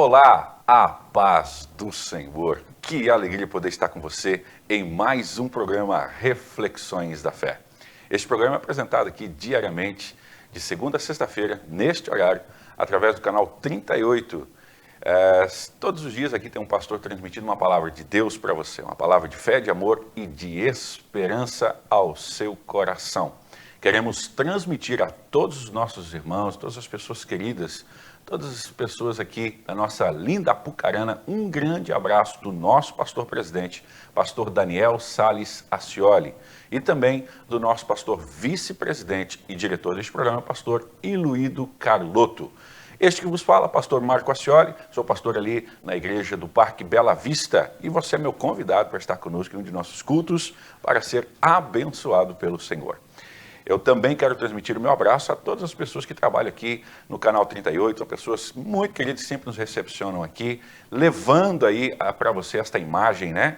Olá, a paz do Senhor. Que alegria poder estar com você em mais um programa Reflexões da Fé. Este programa é apresentado aqui diariamente, de segunda a sexta-feira, neste horário, através do canal 38. Todos os dias aqui tem um pastor transmitindo uma palavra de Deus para você, uma palavra de fé, de amor e de esperança ao seu coração. Queremos transmitir a todos os nossos irmãos, todas as pessoas queridas, todas as pessoas aqui da nossa linda Apucarana, um grande abraço do nosso pastor presidente, pastor Daniel Salles Ascioli, e também do nosso pastor vice-presidente e diretor deste programa, pastor Iluído Carlotto. Este que vos fala, pastor Marco Ascioli, sou pastor ali na igreja do Parque Bela Vista, e você é meu convidado para estar conosco em um de nossos cultos, para ser abençoado pelo Senhor. Eu também quero transmitir o meu abraço a todas as pessoas que trabalham aqui no canal 38, são pessoas muito queridas que sempre nos recepcionam aqui, levando aí para você esta imagem, né?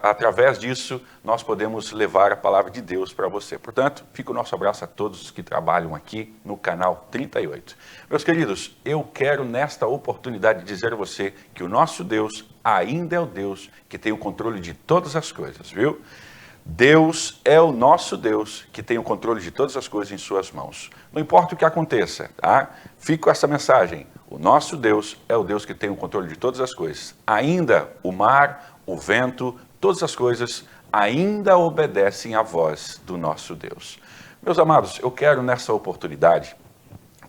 Através disso, nós podemos levar a palavra de Deus para você. Portanto, fica o nosso abraço a todos os que trabalham aqui no canal 38. Meus queridos, eu quero nesta oportunidade dizer a você que o nosso Deus ainda é o Deus que tem o controle de todas as coisas, viu? Deus é o nosso Deus que tem o controle de todas as coisas em suas mãos. Não importa o que aconteça, tá? Fique com essa mensagem. O nosso Deus é o Deus que tem o controle de todas as coisas. Ainda o mar, o vento, todas as coisas ainda obedecem à voz do nosso Deus. Meus amados, eu quero nessa oportunidade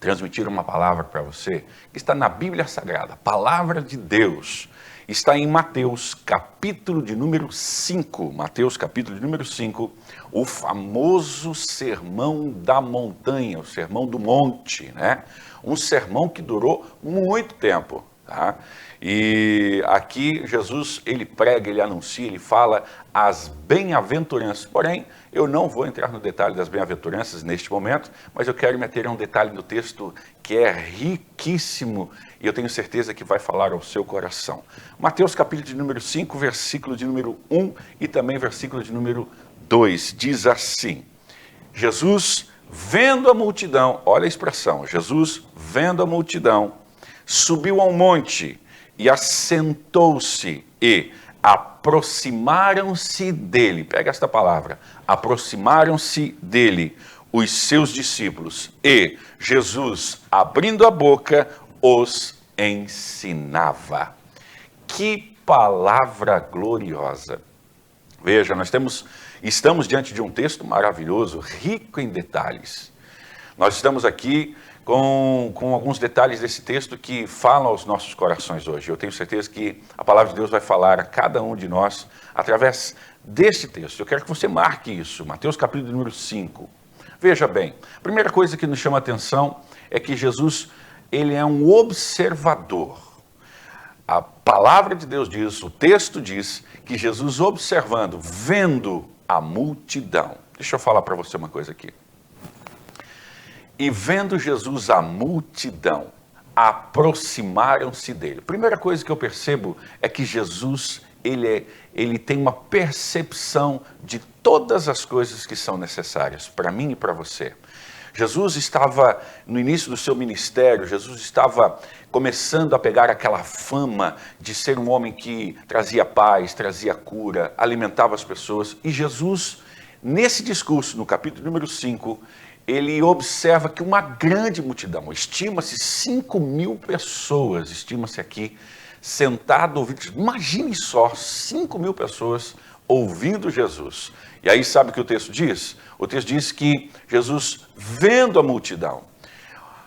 transmitir uma palavra para você que está na Bíblia Sagrada, palavra de Deus. Está em Mateus, capítulo de número 5, Mateus, capítulo de número 5, o famoso Sermão da Montanha, o Sermão do Monte, né? Um sermão que durou muito tempo, tá? E aqui Jesus, ele prega, ele anuncia, ele fala as bem-aventuranças. Porém, eu não vou entrar no detalhe das bem-aventuranças neste momento, mas eu quero meter um detalhe no texto que é riquíssimo e eu tenho certeza que vai falar ao seu coração. Mateus capítulo de número 5, versículo de número 1 e também versículo de número 2, diz assim: Jesus, vendo a multidão, olha a expressão, Jesus, vendo a multidão, subiu a um monte e assentou-se e aproximaram-se dele, pega esta palavra, aproximaram-se dele os seus discípulos e Jesus, abrindo a boca, os ensinava. Que palavra gloriosa! Veja, estamos diante de um texto maravilhoso, rico em detalhes. Nós estamos aqui com alguns detalhes desse texto que falam aos nossos corações hoje. Eu tenho certeza que a palavra de Deus vai falar a cada um de nós através deste texto. Eu quero que você marque isso, Mateus capítulo número 5. Veja bem, a primeira coisa que nos chama a atenção é que Jesus, ele é um observador. A palavra de Deus diz, o texto diz, que Jesus observando, vendo a multidão. Deixa eu falar para você uma coisa aqui. E vendo Jesus a multidão, aproximaram-se dele. Primeira coisa que eu percebo é que Jesus, ele tem uma percepção de todas as coisas que são necessárias para mim e para você. Jesus estava no início do seu ministério, Jesus estava começando a pegar aquela fama de ser um homem que trazia paz, trazia cura, alimentava as pessoas. E Jesus, nesse discurso, no capítulo número 5, ele observa que uma grande multidão, estima-se 5.000 pessoas, estima-se aqui, sentado ouvindo. Imagine só, 5.000 pessoas ouvindo Jesus. E aí sabe o que o texto diz? O texto diz que Jesus, vendo a multidão,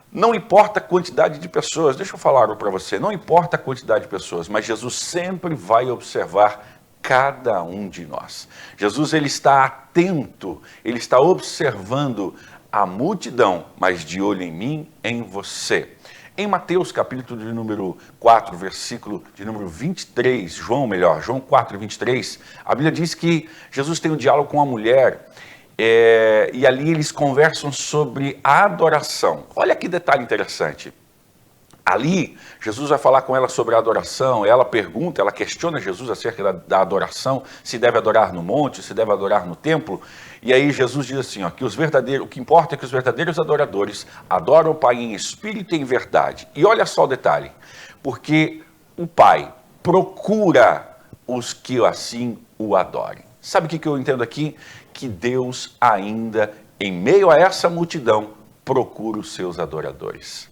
não importa a quantidade de pessoas, deixa eu falar para você, não importa a quantidade de pessoas, mas Jesus sempre vai observar cada um de nós. Jesus, ele está atento, ele está observando a multidão, mas de olho em mim, em você. Em Mateus, capítulo de número 4, versículo de número 23, João 4, 23, a Bíblia diz que Jesus tem um diálogo com a mulher, e ali eles conversam sobre a adoração. Olha que detalhe interessante. Ali, Jesus vai falar com ela sobre a adoração, ela pergunta, ela questiona Jesus acerca da adoração, se deve adorar no monte, se deve adorar no templo, e aí Jesus diz assim, ó, que o que importa é que os verdadeiros adoradores adoram o Pai em espírito e em verdade. E olha só o detalhe, porque o Pai procura os que assim o adorem. Sabe o que eu entendo aqui? Que Deus ainda, em meio a essa multidão, procura os seus adoradores.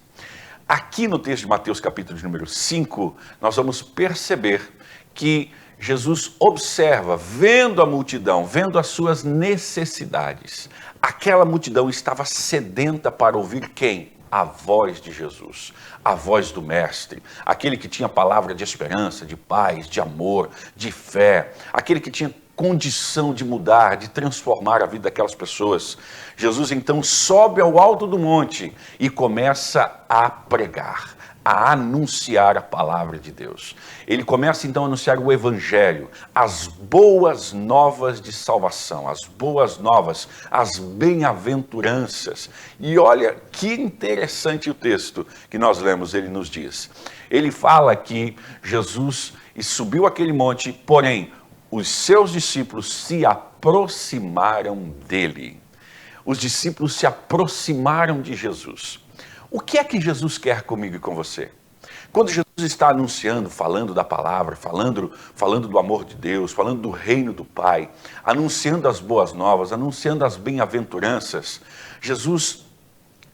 Aqui no texto de Mateus capítulo de número 5, nós vamos perceber que Jesus observa, vendo a multidão, vendo as suas necessidades. Aquela multidão estava sedenta para ouvir quem? A voz de Jesus, a voz do Mestre, aquele que tinha palavra de esperança, de paz, de amor, de fé, aquele que tinha condição de mudar, de transformar a vida daquelas pessoas. Jesus então sobe ao alto do monte e começa a pregar, a anunciar a palavra de Deus. Ele começa então a anunciar o evangelho, as boas novas de salvação, as boas novas, as bem-aventuranças. E olha que interessante o texto que nós lemos, ele nos diz. Ele fala que Jesus subiu aquele monte, porém, os seus discípulos se aproximaram dele. Os discípulos se aproximaram de Jesus. O que é que Jesus quer comigo e com você? Quando Jesus está anunciando, falando da palavra, falando do amor de Deus, falando do reino do Pai, anunciando as boas novas, anunciando as bem-aventuranças, Jesus,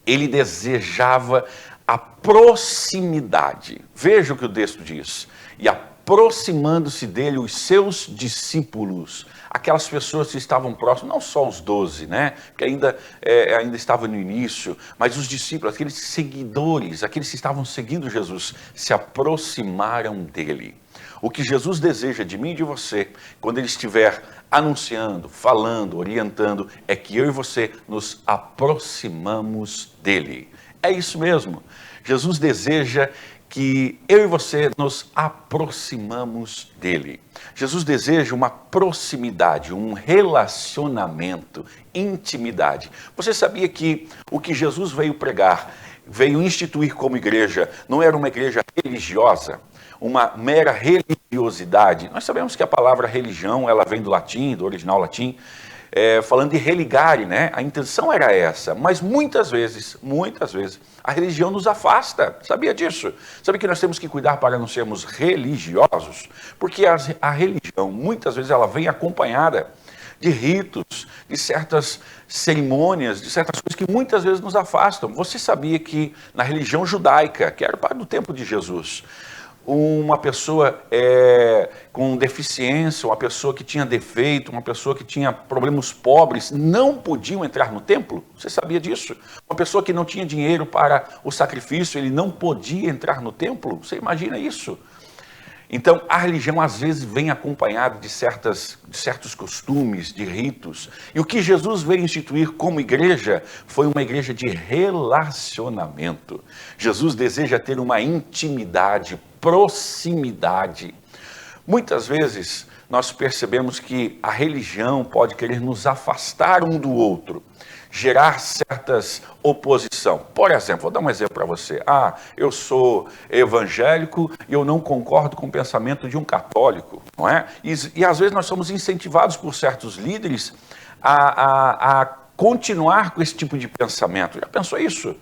ele desejava a proximidade. Veja o que o texto diz. E aproximando-se dele os seus discípulos, aquelas pessoas que estavam próximas, não só os 12, né? Que ainda estavam no início, mas os discípulos, aqueles seguidores, aqueles que estavam seguindo Jesus, se aproximaram dele. O que Jesus deseja de mim e de você, quando ele estiver anunciando, falando, orientando, é que eu e você nos aproximamos dele. É isso mesmo. Jesus deseja que eu e você nos aproximamos dele. Jesus deseja uma proximidade, um relacionamento, intimidade. Você sabia que o que Jesus veio pregar, veio instituir como igreja, não era uma igreja religiosa, uma mera religiosidade? Nós sabemos que a palavra religião, ela vem do latim, do original latim, falando de religare, né? A intenção era essa, mas muitas vezes, a religião nos afasta. Sabia disso? Sabe que nós temos que cuidar para não sermos religiosos? Porque a religião, muitas vezes, ela vem acompanhada de ritos, de certas cerimônias, de certas coisas que muitas vezes nos afastam. Você sabia que na religião judaica, que era para o tempo de Jesus, uma pessoa com deficiência, uma pessoa que tinha defeito, uma pessoa que tinha problemas pobres, não podiam entrar no templo? Você sabia disso? Uma pessoa que não tinha dinheiro para o sacrifício, ele não podia entrar no templo? Você imagina isso? Então, a religião às vezes vem acompanhada de certos costumes, de ritos. E o que Jesus veio instituir como igreja foi uma igreja de relacionamento. Jesus deseja ter uma intimidade, proximidade. Muitas vezes nós percebemos que a religião pode querer nos afastar um do outro, gerar certas oposição. Por exemplo, vou dar um exemplo para você. Eu sou evangélico e eu não concordo com o pensamento de um católico, não é? E às vezes nós somos incentivados por certos líderes a continuar com esse tipo de pensamento. Já pensou isso?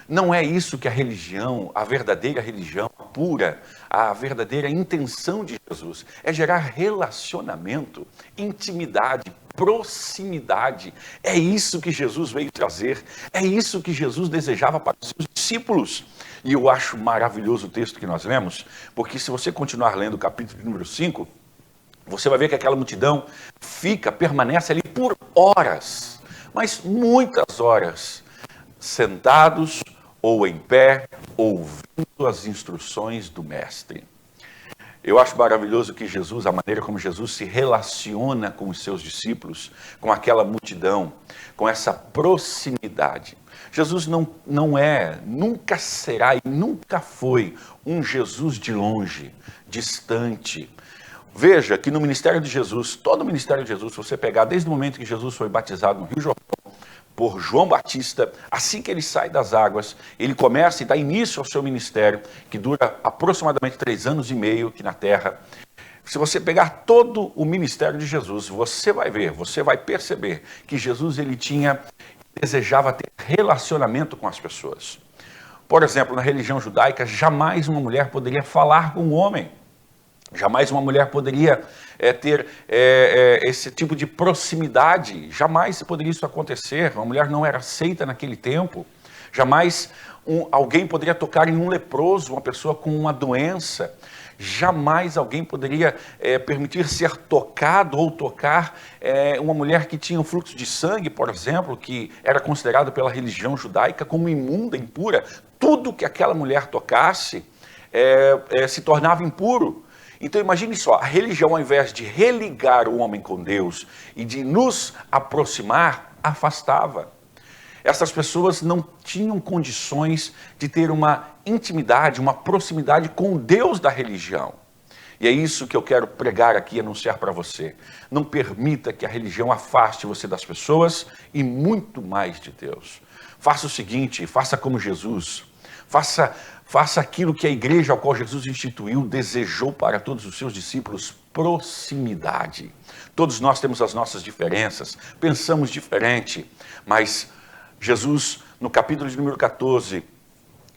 Não é isso que a religião, a verdadeira religião pura, a verdadeira intenção de Jesus, é gerar relacionamento, intimidade, proximidade. É isso que Jesus veio trazer, é isso que Jesus desejava para os seus discípulos. E eu acho maravilhoso o texto que nós lemos, porque se você continuar lendo o capítulo número 5, você vai ver que aquela multidão permanece ali por horas, mas muitas horas, sentados ou em pé, ouvindo as instruções do Mestre. Eu acho maravilhoso que Jesus, a maneira como Jesus se relaciona com os seus discípulos, com aquela multidão, com essa proximidade. Jesus não é, nunca será e nunca foi um Jesus de longe, distante. Veja que no ministério de Jesus, todo o ministério de Jesus, se você pegar desde o momento que Jesus foi batizado no Rio Jordão, por João Batista. Assim que ele sai das águas, ele começa e dá início ao seu ministério, que dura aproximadamente 3 anos e meio aqui na terra. Se você pegar todo o ministério de Jesus, você vai ver, você vai perceber que Jesus desejava ter relacionamento com as pessoas. Por exemplo, na religião judaica, jamais uma mulher poderia falar com um homem. Jamais uma mulher poderia ter esse tipo de proximidade. Jamais poderia isso acontecer. Uma mulher não era aceita naquele tempo. Jamais alguém poderia tocar em um leproso, uma pessoa com uma doença. Jamais alguém poderia permitir ser tocado ou tocar uma mulher que tinha um fluxo de sangue, por exemplo, que era considerado pela religião judaica como imunda, impura. Tudo que aquela mulher tocasse se tornava impuro. Então imagine só, a religião, ao invés de religar o homem com Deus e de nos aproximar, afastava. Essas pessoas não tinham condições de ter uma intimidade, uma proximidade com o Deus da religião. E é isso que eu quero pregar aqui e anunciar para você. Não permita que a religião afaste você das pessoas e muito mais de Deus. Faça o seguinte, faça como Jesus. Faça aquilo que a igreja ao qual Jesus instituiu desejou para todos os seus discípulos, proximidade. Todos nós temos as nossas diferenças, pensamos diferente, mas Jesus, no capítulo de número 14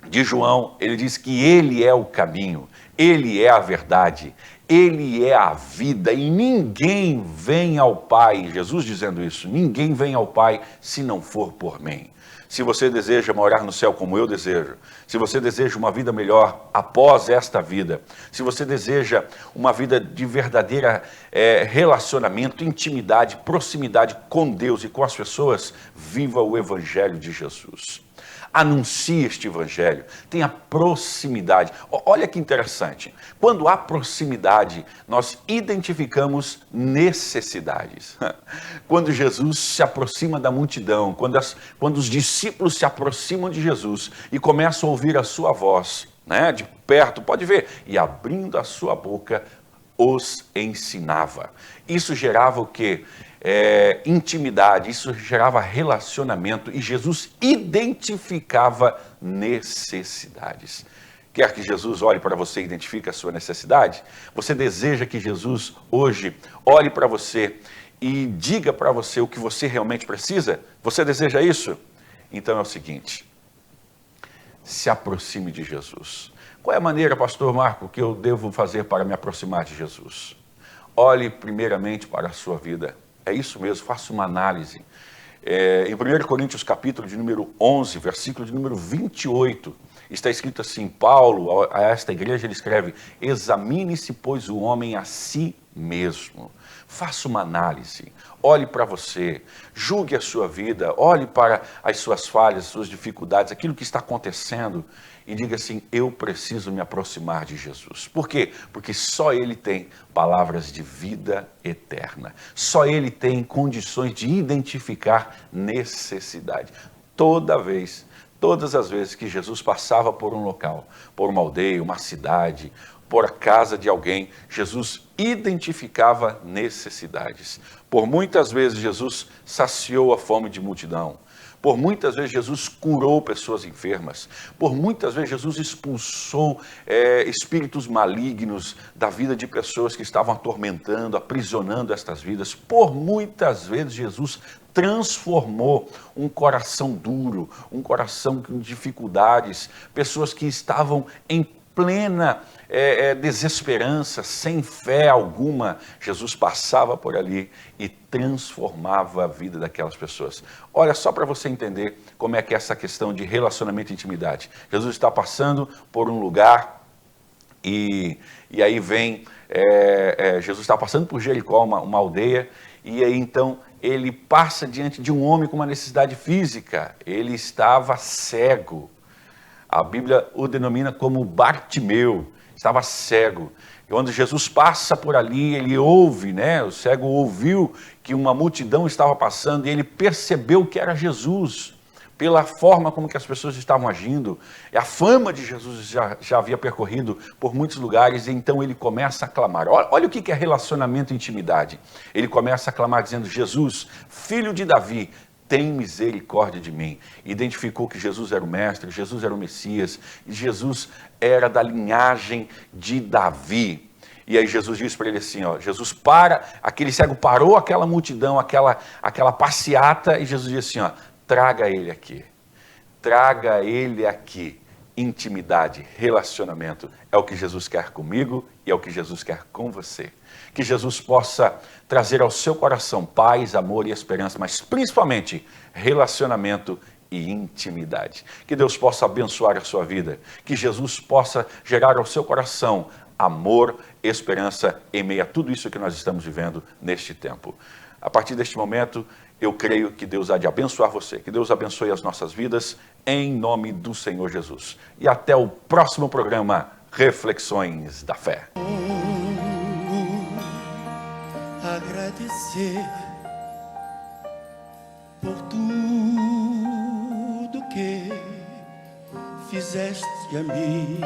de João, ele diz que ele é o caminho, ele é a verdade, ele é a vida e ninguém vem ao Pai, Jesus dizendo isso, ninguém vem ao Pai se não for por mim. Se você deseja morar no céu como eu desejo, se você deseja uma vida melhor após esta vida, se você deseja uma vida de verdadeira relacionamento, intimidade, proximidade com Deus e com as pessoas, viva o Evangelho de Jesus. Anuncie este evangelho, tenha proximidade. Olha que interessante, quando há proximidade, nós identificamos necessidades. Quando Jesus se aproxima da multidão, quando os discípulos se aproximam de Jesus e começam a ouvir a sua voz, né, de perto, pode ver, e abrindo a sua boca, os ensinava. Isso gerava o quê? Intimidade, isso gerava relacionamento e Jesus identificava necessidades. Quer que Jesus olhe para você e identifique a sua necessidade? Você deseja que Jesus hoje olhe para você e diga para você o que você realmente precisa? Você deseja isso? Então é o seguinte, se aproxime de Jesus. Qual é a maneira, pastor Marco, que eu devo fazer para me aproximar de Jesus? Olhe primeiramente para a sua vida. É isso mesmo, faça uma análise. Em 1 Coríntios capítulo de número 11, versículo de número 28, está escrito assim, Paulo, a esta igreja, ele escreve, examine-se, pois, o homem a si mesmo. Faça uma análise, olhe para você, julgue a sua vida, olhe para as suas falhas, as suas dificuldades, aquilo que está acontecendo e diga assim, eu preciso me aproximar de Jesus. Por quê? Porque só Ele tem palavras de vida eterna. Só Ele tem condições de identificar necessidade. Todas as vezes que Jesus passava por um local, por uma aldeia, uma cidade, por a casa de alguém, Jesus identificava necessidades. Por muitas vezes Jesus saciou a fome de multidão. Por muitas vezes Jesus curou pessoas enfermas. Por muitas vezes Jesus expulsou espíritos malignos da vida de pessoas que estavam atormentando, aprisionando estas vidas. Por muitas vezes Jesus transformou um coração duro, um coração com dificuldades, pessoas que estavam em plena desesperança, sem fé alguma, Jesus passava por ali e transformava a vida daquelas pessoas. Olha, só para você entender como é que é essa questão de relacionamento e intimidade. Jesus está passando por um lugar e aí vem, Jesus está passando por Jericó, uma aldeia, e aí então ele passa diante de um homem com uma necessidade física, ele estava cego. A Bíblia o denomina como Bartimeu, estava cego. E quando Jesus passa por ali, ele ouve, né? O cego ouviu que uma multidão estava passando e ele percebeu que era Jesus, pela forma como que as pessoas estavam agindo. A fama de Jesus já havia percorrido por muitos lugares, e então ele começa a clamar. Olha o que é relacionamento e intimidade. Ele começa a clamar dizendo, Jesus, filho de Davi, tem misericórdia de mim. Identificou que Jesus era o mestre, Jesus era o Messias, e Jesus era da linhagem de Davi. E aí Jesus disse para ele assim, ó, Jesus aquele cego parou aquela multidão, aquela passeata, e Jesus disse assim, ó, traga ele aqui. Traga ele aqui. Intimidade, relacionamento, é o que Jesus quer comigo e é o que Jesus quer com você. Que Jesus possa trazer ao seu coração paz, amor e esperança, mas principalmente relacionamento e intimidade. Que Deus possa abençoar a sua vida, que Jesus possa gerar ao seu coração amor, esperança em meio a tudo isso que nós estamos vivendo neste tempo. A partir deste momento, eu creio que Deus há de abençoar você, que Deus abençoe as nossas vidas, em nome do Senhor Jesus. E até o próximo programa, Reflexões da Fé. Agradecer por tudo que fizeste a mim.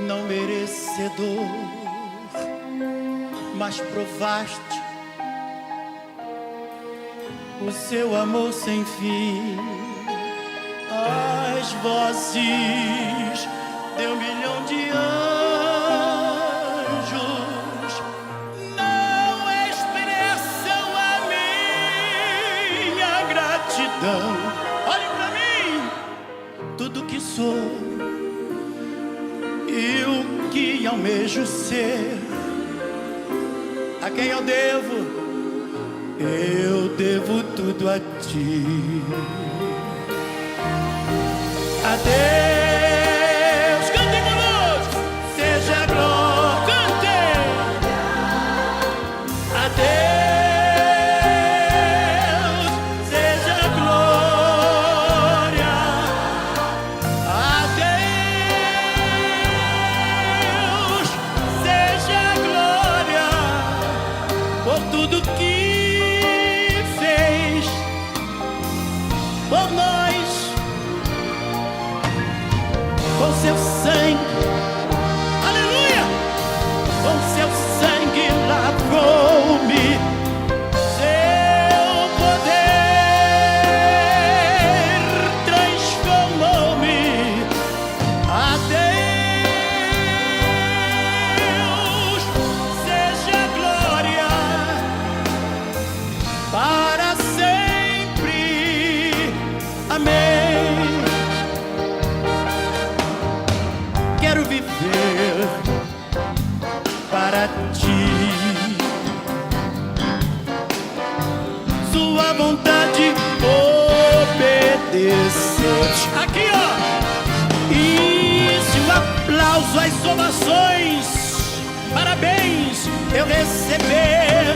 Não merecedor, mas provaste o seu amor sem fim. As vozes de 1 milhão de anjos não expressam a minha gratidão. Olhe pra mim, tudo que sou e o que almejo ser, a quem eu devo tudo a ti. A Deus, cantem conosco, seja glória, cantem. A Deus, seja glória. A Deus, seja glória por tudo que fez por nós. Com seu sangue, aleluia, com seu sangue lavou-me, seu poder transformou-me. A Deus seja glória para sempre, amém. Quero viver para ti, sua vontade obedecer. Aqui, ó, e se o aplauso, as ovações, parabéns eu receber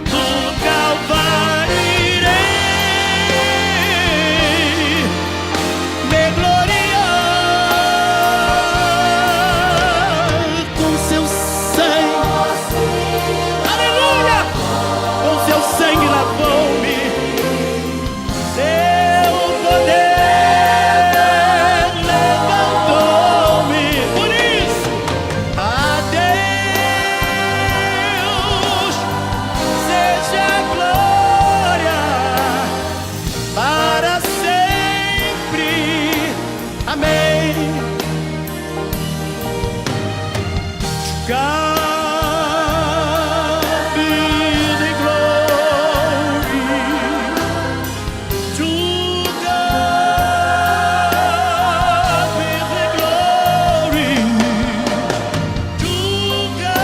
do Calvário, irei me gloriar com seu sangue, aleluia, com seu sangue lavou-me, seu poder levantou-me. Por isso, a Deus seja glória para sempre, amém. God be the glory, to God be the glory, to God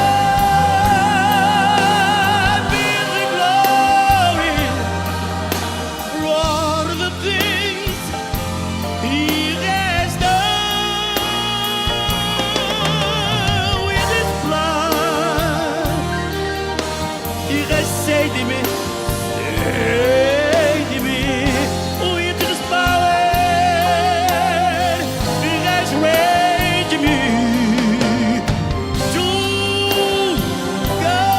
be the glory for all the things He has done with His blood. Recei-me, with His power, He has raised me. To God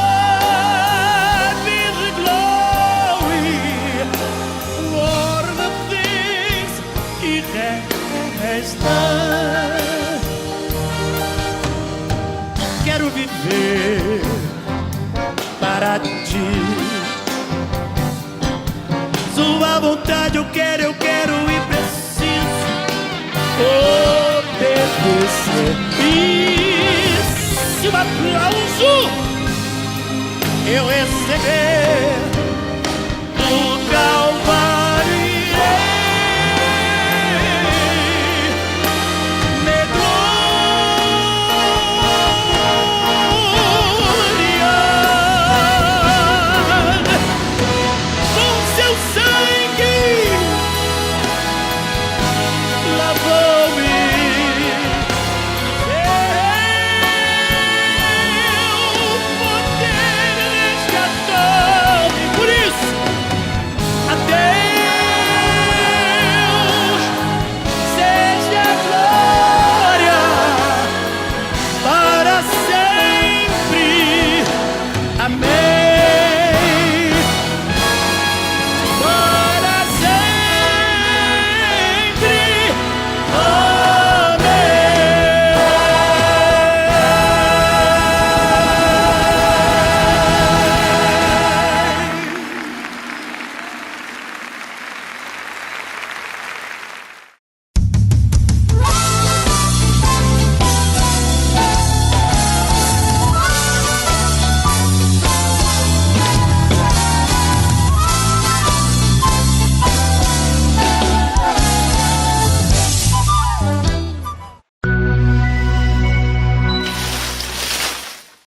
be the glory for the things He has done. Quero viver Sua vontade eu quero e preciso obedecer. E se um aplauso eu receber,